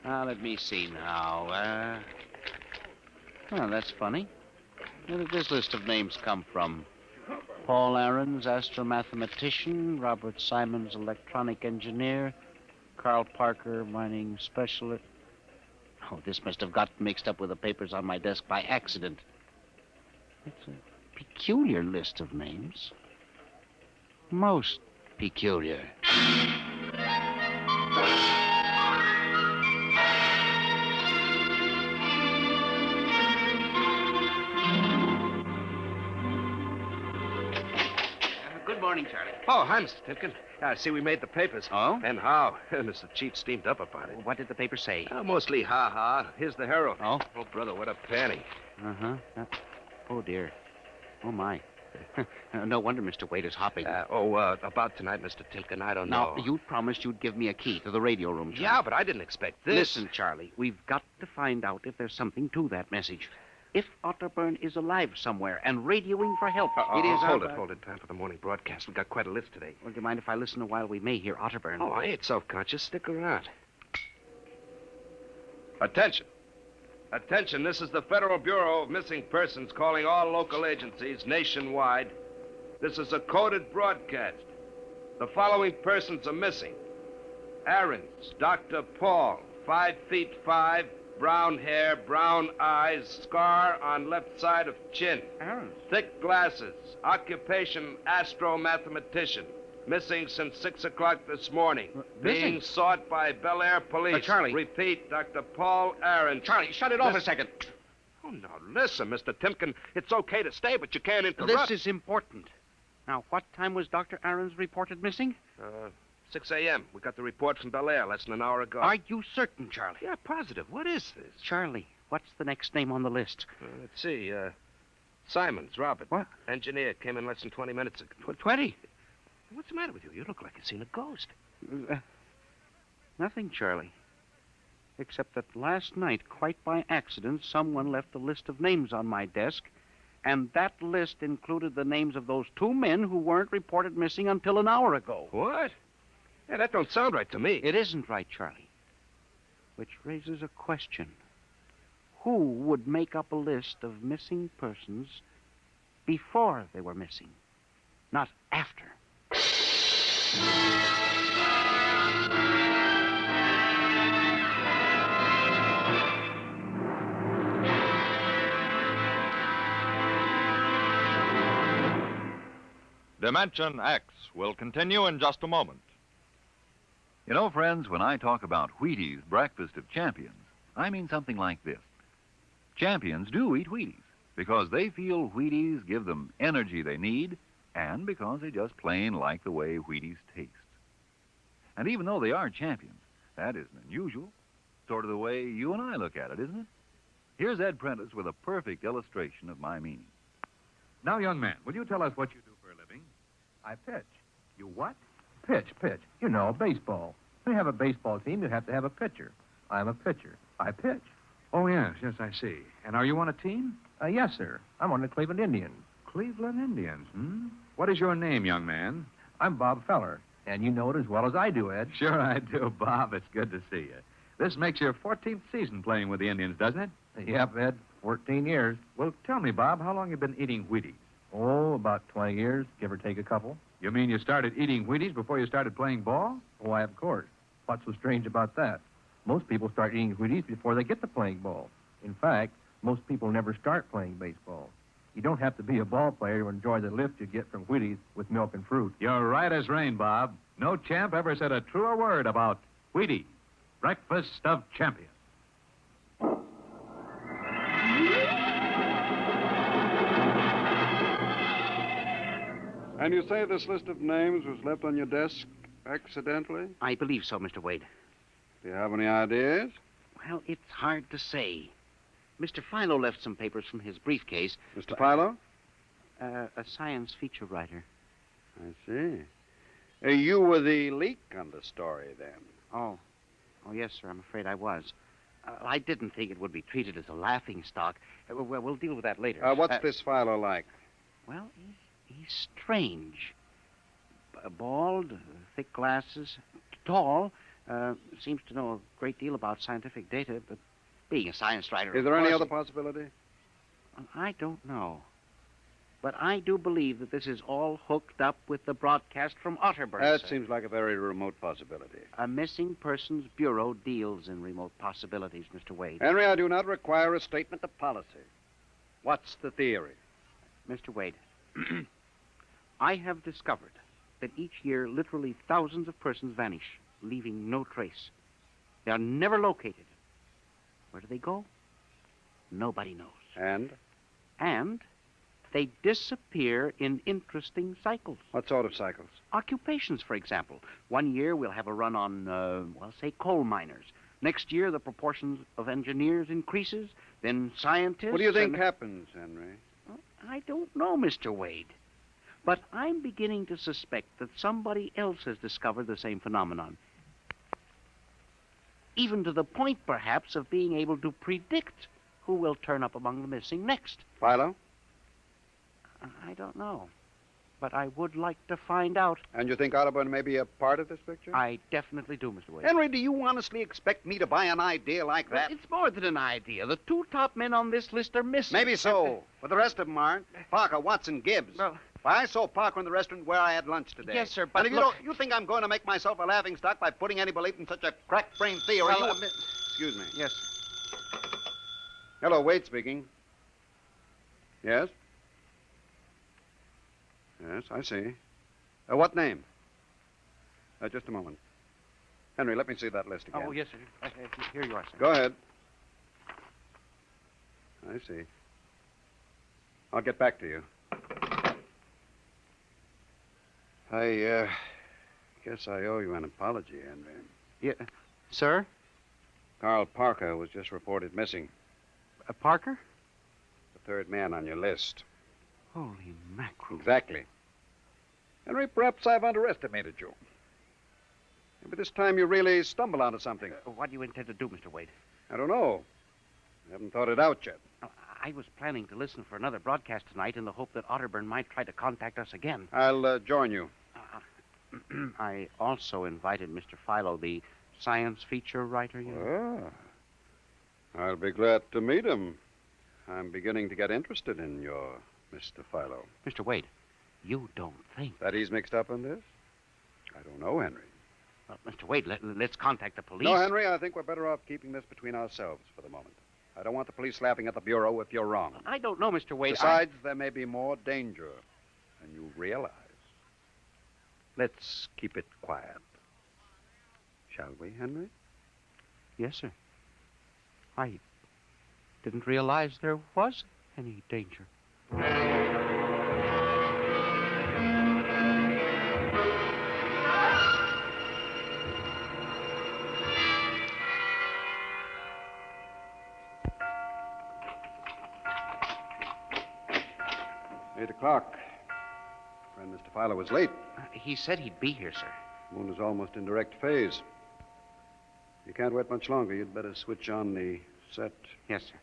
Now, let me see now. Well, that's funny. Where did this list of names come from? Paul Aarons, astromathematician. Robert Simons, electronic engineer. Carl Parker, mining specialist. Oh, this must have got mixed up with the papers on my desk by accident. It's a peculiar list of names. Most peculiar. Good morning, Charlie. Oh, hi, Mr. Timken. I see we made the papers. Oh? And how? Mr. Chief steamed up about it. What did the paper say? Mostly ha-ha. Here's the Herald. Oh? Oh, brother, what a panty. Uh-huh. Oh, dear. Oh, my. No wonder Mr. Wade is hopping. About tonight, Mr. Timken, I don't know. Now, you promised you'd give me a key to the radio room, Charlie. Yeah, but I didn't expect this. Listen, Charlie, we've got to find out if there's something to that message. If Otterburn is alive somewhere and radioing for help, it is Hold it. Time for the morning broadcast. We've got quite a list today. Well, do you mind if I listen a while? We may hear Otterburn. Oh, I ain't self-conscious. Stick around. Attention. Attention, this is the Federal Bureau of Missing Persons calling all local agencies nationwide. This is a coded broadcast. The following persons are missing. Aarons, Dr. Paul, 5'5", brown hair, brown eyes, scar on left side of chin. Aarons? Thick glasses. Occupation, astromathematician. Missing since 6 o'clock this morning. Being missing? sought by Bel Air police. Charlie. Repeat, Dr. Paul Aaron. Charlie, shut it off a second. Oh, now, listen, Mr. Timken. It's okay to stay, but you can't interrupt. This is important. Now, what time was Dr. Aarons reported missing? 6 a.m. We got the report from Bel Air less than an hour ago. Are you certain, Charlie? Yeah, positive. What is this? Charlie, what's the next name on the list? Let's see. Simons, Robert. What? Engineer. Came in less than 20 minutes ago. 20? What's the matter with you? You look like you've seen a ghost. Nothing, Charlie. Except that last night, quite by accident, someone left a list of names on my desk, and that list included the names of those 2 men who weren't reported missing until an hour ago. What? Yeah, that don't sound right to me. It isn't right, Charlie. Which raises a question. Who would make up a list of missing persons before they were missing, not after? Dimension X will continue in just a moment. You know, friends, when I talk about Wheaties Breakfast of Champions, I mean something like this. Champions do eat Wheaties because they feel Wheaties give them energy they need and because they just plain like the way Wheaties taste. And even though they are champions, that isn't unusual. Sort of the way you and I look at it, isn't it? Here's Ed Prentice with a perfect illustration of my meaning. Now, young man, will you tell us what you do for a living? I pitch. You what? Pitch. You know, baseball. When you have a baseball team, you have to have a pitcher. I'm a pitcher. I pitch. Oh, yes, I see. And are you on a team? Yes, sir. I'm on the Cleveland Indians. Cleveland Indians, hmm? What is your name, young man? I'm Bob Feller, and you know it as well as I do, Ed. Sure I do, Bob. It's good to see you. This makes your 14th season playing with the Indians, doesn't it? Yep, Ed. 14 years. Well, tell me, Bob, how long you been eating Wheaties? Oh, about 20 years, give or take a couple. You mean you started eating Wheaties before you started playing ball? Why, of course. What's so strange about that? Most people start eating Wheaties before they get to playing ball. In fact, most people never start playing baseball. You don't have to be a ball player to enjoy the lift you get from Wheaties with milk and fruit. You're right as rain, Bob. No champ ever said a truer word about Wheaties, breakfast of champions. And you say this list of names was left on your desk accidentally? I believe so, Mr. Wade. Do you have any ideas? Well, it's hard to say. Mr. Philo left some papers from his briefcase. Mr. Philo? A science feature writer. I see. You were the leak on the story, then? Oh, yes, sir. I'm afraid I was. I didn't think it would be treated as a laughing stock. Well, we'll deal with that later. What's this Philo like? Well, he's strange. Bald, thick glasses, tall, seems to know a great deal about scientific data, but being a science writer... Is there any other possibility? I don't know. But I do believe that this is all hooked up with the broadcast from Otterburn. That seems like a very remote possibility. A missing persons bureau deals in remote possibilities, Mr. Wade. Henry, I do not require a statement of policy. What's the theory? Mr. Wade, I have discovered that each year literally thousands of persons vanish, leaving no trace. They are never located. Where do they go? Nobody knows. And they disappear in interesting cycles. What sort of cycles? Occupations, for example. One year we'll have a run on, say, coal miners. Next year the proportion of engineers increases, then scientists... What do you think happens, Henry? Well, I don't know, Mr. Wade. But I'm beginning to suspect that somebody else has discovered the same phenomenon. Even to the point, perhaps, of being able to predict who will turn up among the missing next. Philo? I don't know. But I would like to find out. And you think Otterburn may be a part of this picture? I definitely do, Mr. Wade. Henry, do you honestly expect me to buy an idea like that? Well, it's more than an idea. The 2 top men on this list are missing. Maybe so, but the rest of them aren't. Parker, Watson, Gibbs. Well, I saw Parker in the restaurant where I had lunch today. Yes, sir, but and if look... you think I'm going to make myself a laughingstock by putting any belief in such a crack-brained theory? Well, Excuse me. Yes. Hello, Wade speaking. Yes? Yes, I see. What name? Just a moment. Henry, let me see that list again. Oh, yes, sir. Here you are, sir. Go ahead. I see. I'll get back to you. I guess I owe you an apology, Henry. Yeah, sir? Carl Parker was just reported missing. Parker? The third man on your list. Holy mackerel. Exactly. Henry, perhaps I've underestimated you. Maybe this time you really stumble onto something. What do you intend to do, Mr. Wade? I don't know. I haven't thought it out yet. I was planning to listen for another broadcast tonight in the hope that Otterburn might try to contact us again. I'll join you. I also invited Mr. Philo, the science feature writer. You know. I'll be glad to meet him. I'm beginning to get interested in your Mr. Philo. Mr. Wade, you don't think... That he's mixed up in this? I don't know, Henry. Well, Mr. Wade, let's contact the police. No, Henry, I think we're better off keeping this between ourselves for the moment. I don't want the police laughing at the Bureau if you're wrong. I don't know, Mr. Wade. Besides, there may be more danger than you realize. Let's keep it quiet. Shall we, Henry? Yes, sir. I didn't realize there was any danger. Eight o'clock. Friend Mr. Filer was late. He said he'd be here, sir. Moon is almost in direct phase. You can't wait much longer. You'd better switch on the set. Yes, sir.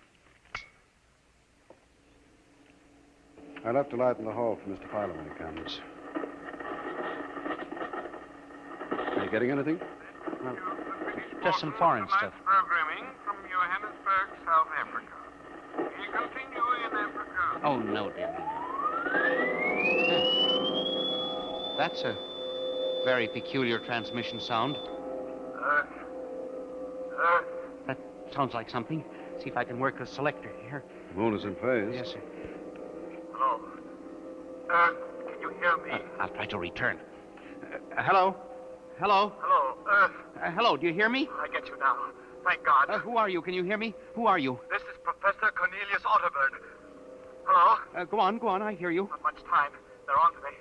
I'll have to light in the hall for Mr. Filer when he comes. Are you getting anything? Well, just some foreign stuff. Programming from Johannesburg, South Africa. We continue in Africa. Oh, no, dear. That's a very peculiar transmission sound. Earth. Earth. That sounds like something. See if I can work the selector here. The moon is in phase. Yes, sir. Hello. Earth, can you hear me? I'll try to return. Hello? Hello? Hello, Earth. Hello, do you hear me? I get you now. Thank God. Who are you? Can you hear me? Who are you? This is Professor Cornelius Otterburn. Hello? Go on, I hear you. Not much time. They're on to me.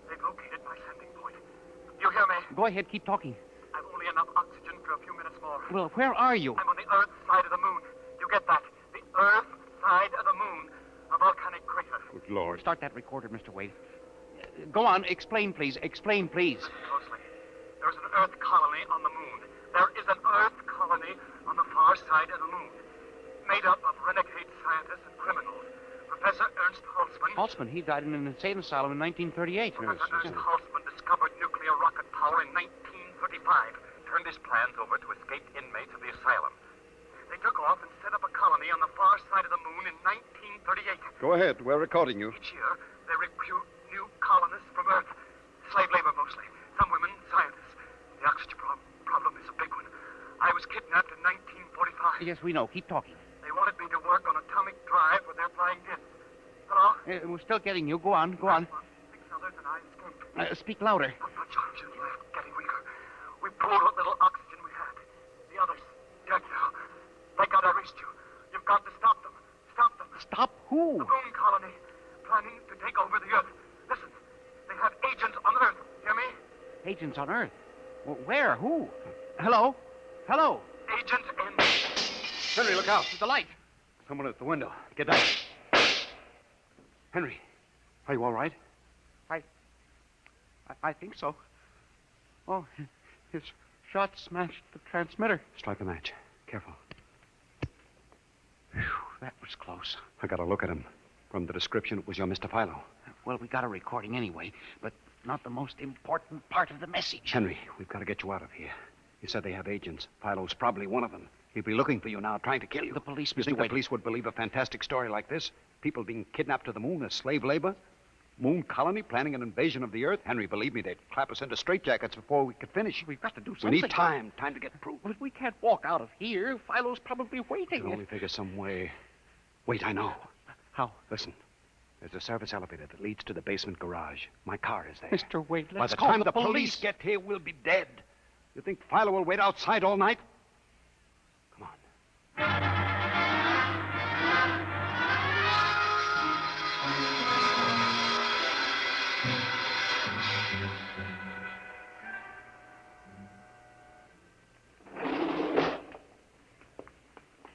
They've located my sending point. You hear me? Go ahead, keep talking. I've only enough oxygen for a few minutes more. Well, where are you? I'm on the Earth side of the moon. You get that? The Earth side of the moon. A volcanic crater. Good Lord. Start that recorder, Mr. Wade. Go on, explain, please. Explain, please. Closely. There's an Earth colony on the moon. There is an Earth colony on the far side of the moon. Made up of renegade scientists and criminals. Professor Ernst Holtzman. Holtzman, he died in an insane asylum in 1938. Professor Ernst Holtzman discovered nuclear rocket power in 1935. Turned his plans over to escaped inmates of the asylum. They took off and set up a colony on the far side of the moon in 1938. Go ahead. We're recording you. Each year, they recruit new colonists from Earth. Slave labor mostly. Some women, scientists. The oxygen problem is a big one. I was kidnapped in 1945. Yes, we know. Keep talking. They wanted me to work on atomic drive with their flying discs. Hello? We're still getting you. Go on. 6 others and I escaped. Speak louder. Not much oxygen left, getting weaker. We pulled what little oxygen we had. The others, dead now. Thank God I reached you. You've got to stop them. Stop them. Stop who? The moon colony, planning to take over the Earth. Listen, they have agents on Earth. Hear me? Agents on Earth? Where? Who? Hello? Hello? Agents in... Henry, look out. The light. Someone at the window. Get down. Henry, are you all right? I think so. Oh, his shot smashed the transmitter. Strike a match. Careful. Whew, that was close. I got a look at him. From the description, it was your Mr. Philo. Well, we got a recording anyway, but not the most important part of the message. Henry, we've got to get you out of here. You said they have agents. Philo's probably one of them. He'll be looking for you now, trying to kill you. The police, You Mr. think Wade. the police would believe a fantastic story like this? People being kidnapped to the moon as slave labor? Moon colony planning an invasion of the Earth? Henry, believe me, they'd clap us into straitjackets before we could finish. We've got to do We something. need time to get proof. But we can't walk out of here. Philo's probably We waiting. can only figure some way. Wait, I know. How? Listen, there's a service elevator that leads to the basement garage. My car is there. Mr. Wade, By let's the call time the the police get here, we'll be dead. You think Philo will wait outside all night? Come on.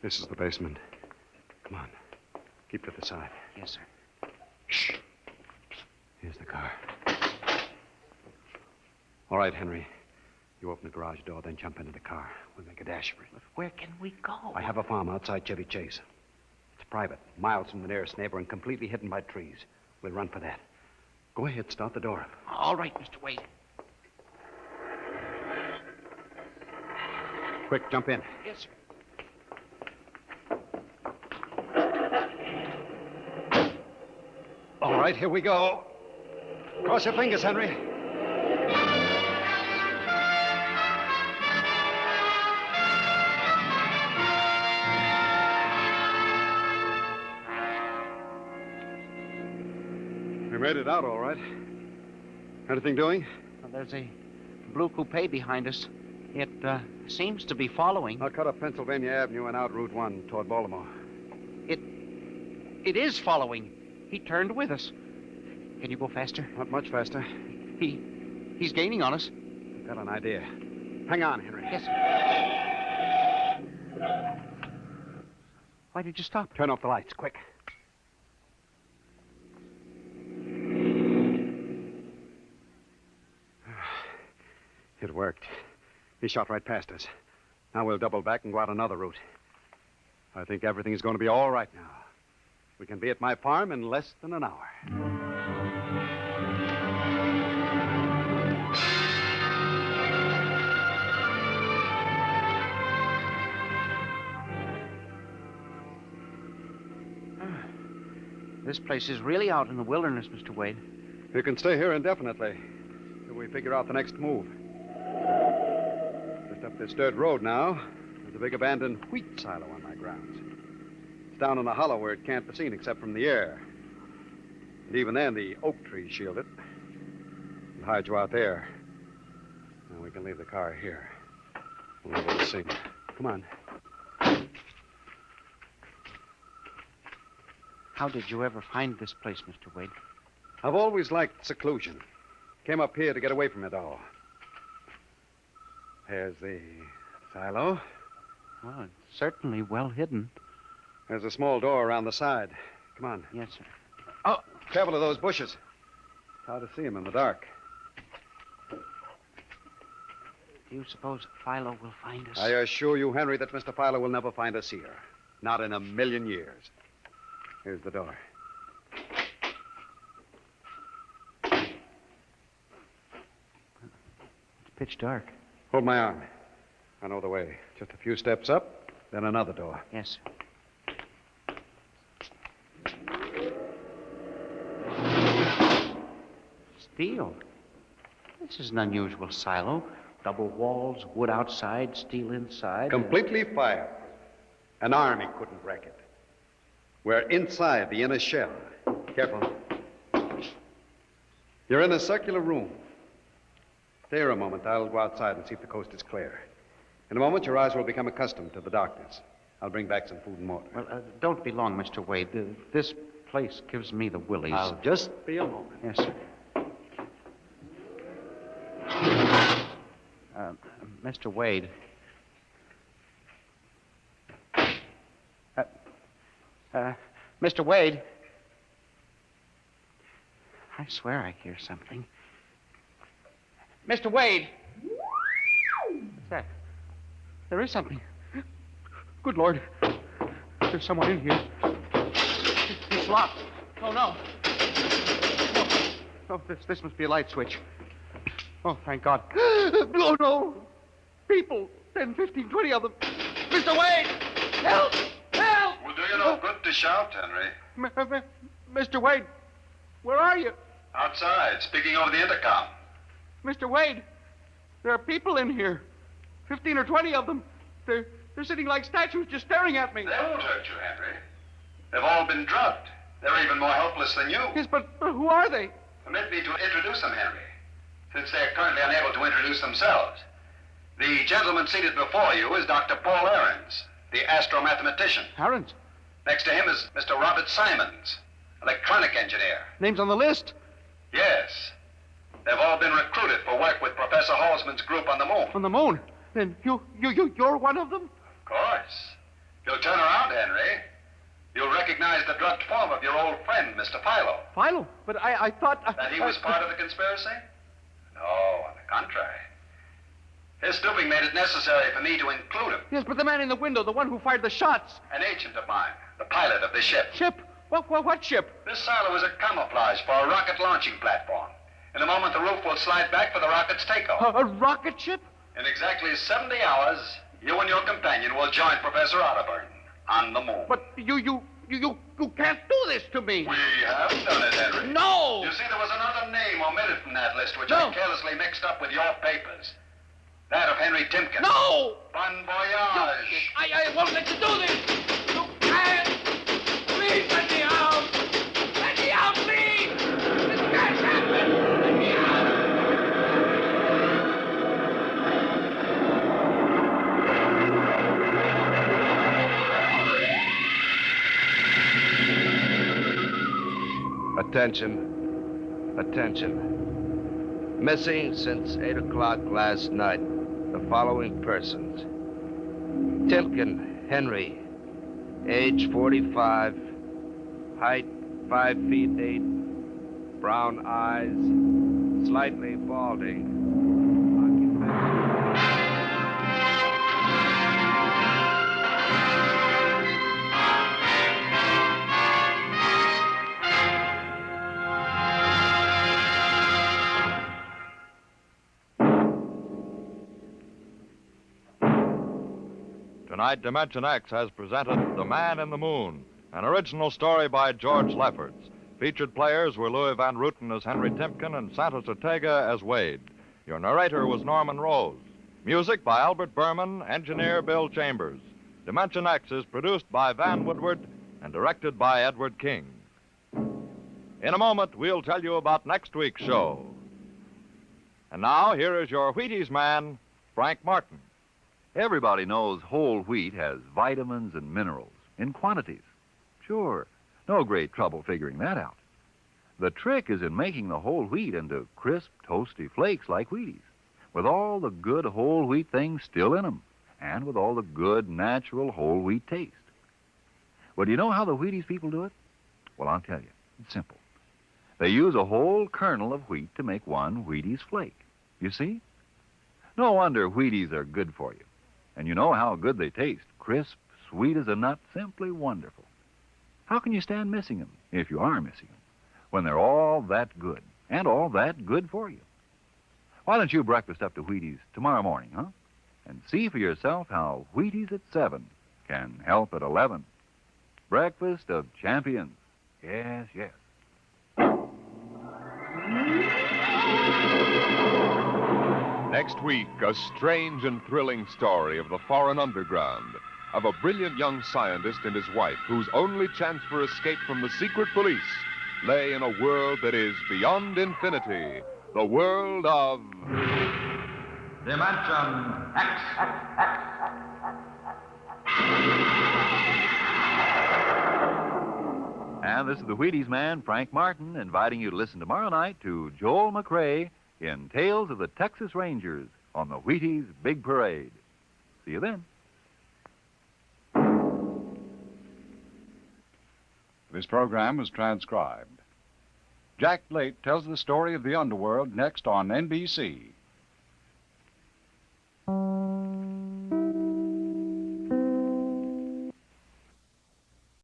This is the basement. Come on. Keep to the side. Yes, sir. Shh. Here's the car. All right, Henry. You open the garage door, then jump into the car. We'll make a dash for it. But where can we go? I have a farm outside Chevy Chase. It's private, miles from the nearest neighbor and completely hidden by trees. We'll run for that. Go ahead, start the door up. All right, Mr. Wade. Quick, jump in. Yes, sir. All right, here we go. Cross your fingers, Henry. We made it out all right. Anything doing? Well, there's a blue coupe behind us. It seems to be following. I'll cut up Pennsylvania Avenue and out Route 1 toward Baltimore. It is following. He turned with us. Can you go faster? Not much faster. He's gaining on us. I've got an idea. Hang on, Henry. Yes, sir. Why did you stop? Turn off the lights, quick. It worked. He shot right past us. Now we'll double back and go out another route. I think everything's going to be all right now. We can be at my farm in less than an hour. This place is really out in the wilderness, Mr. Wade. You can stay here indefinitely till we figure out the next move. Just up this dirt road now, there's a big abandoned wheat silo on my grounds. It's down in a hollow where it can't be seen except from the air. And even then, the oak trees shield it. We'll hide you out there. And we can leave the car here. We'll be able to see. Come on. How did you ever find this place, Mr. Wade? I've always liked seclusion. Came up here to get away from it all. There's the silo. Well, it's certainly well hidden. There's a small door around the side. Come on. Yes, sir. Oh, careful of those bushes. It's hard to see them in the dark. Do you suppose Philo will find us? I assure you, Henry, that Mr. Philo will never find us here. Not in a million years. Here's the door. It's pitch dark. Hold my arm. I know the way. Just a few steps up, then another door. Yes, sir. Steel. This is an unusual silo. Double walls, wood outside, steel inside. Completely fireproof. An army couldn't wreck it. We're inside the inner shell. Careful. You're in a circular room. Stay here a moment. I'll go outside and see if the coast is clear. In a moment, your eyes will become accustomed to the darkness. I'll bring back some food and water. Well, don't be long, Mr. Wade. This place gives me the willies. I'll just be a moment. Yes, sir. Mr. Wade. Mr. Wade. I swear I hear something. Mr. Wade! What's that? There is something. Good Lord. There's someone in here. It's locked. Oh, no. Oh, this must be a light switch. Oh, thank God. Oh, no. People. 10, 15, 20 of them. Mr. Wade! Help! Help! Will do you no good to shout, Henry. Mr. Wade, where are you? Outside, speaking over the intercom. Mr. Wade, there are people in here. 15 or 20 of them. They're sitting like statues just staring at me. They won't hurt you, Henry. They've all been drugged. They're even more helpless than you. Yes, but who are they? Permit me to introduce them, Henry, since they're currently unable to introduce themselves. The gentleman seated before you is Dr. Paul Ahrens, the astromathematician. Ahrens? Next to him is Mr. Robert Simons, electronic engineer. Name's on the list? Yes. They've all been recruited for work with Professor Halsman's group on the moon. On the moon? Then you're one of them? Of course. If you'll turn around, Henry, you'll recognize the drugged form of your old friend, Mr. Philo. Philo? But I thought... That he was part of the conspiracy? No, on the contrary. His stooping made it necessary for me to include him. Yes, but the man in the window, the one who fired the shots. An agent of mine, the pilot of this ship. Ship? What ship? This silo is a camouflage for a rocket launching platform. In a moment, the roof will slide back for the rocket's takeoff. A rocket ship? In exactly 70 hours, you and your companion will join Professor Otterburn on the moon. But you can't do this to me. We have done it, Henry. No! You see, there was another name omitted from that list, which No. I carelessly mixed up with your papers. That of Henry Timken. No! Bon voyage. I won't let you do this! You can't! Please let me out! Let me out, please! This can't happen! Let me out! Attention. Attention. Missing since 8 o'clock last night. The following persons. Timken Henry, age 45, height 5 feet 8, brown eyes, slightly balding. Tonight, Dimension X has presented The Man in the Moon, an original story by George Lefferts. Featured players were Louis Van Rooten as Henry Timken and Santos Ortega as Wade. Your narrator was Norman Rose. Music by Albert Berman, engineer Bill Chambers. Dimension X is produced by Van Woodward and directed by Edward King. In a moment, we'll tell you about next week's show. And now, here is your Wheaties man, Frank Martin. Everybody knows whole wheat has vitamins and minerals in quantities. Sure, no great trouble figuring that out. The trick is in making the whole wheat into crisp, toasty flakes like Wheaties, with all the good whole wheat things still in them, and with all the good, natural whole wheat taste. Well, do you know how the Wheaties people do it? Well, I'll tell you. It's simple. They use a whole kernel of wheat to make one Wheaties flake. You see? No wonder Wheaties are good for you. And you know how good they taste. Crisp, sweet as a nut, simply wonderful. How can you stand missing them, if you are missing them, when they're all that good, and all that good for you? Why don't you breakfast up to Wheaties tomorrow morning, huh? And see for yourself how Wheaties at 7 can help at 11. Breakfast of champions. Yes, yes. Next week, a strange and thrilling story of the foreign underground, of a brilliant young scientist and his wife whose only chance for escape from the secret police lay in a world that is beyond infinity, the world of... Dimension X. And this is the Wheaties man, Frank Martin, inviting you to listen tomorrow night to Joel McRae in Tales of the Texas Rangers on the Wheaties Big Parade. See you then. This program was transcribed. Jack Blake tells the story of the underworld next on NBC.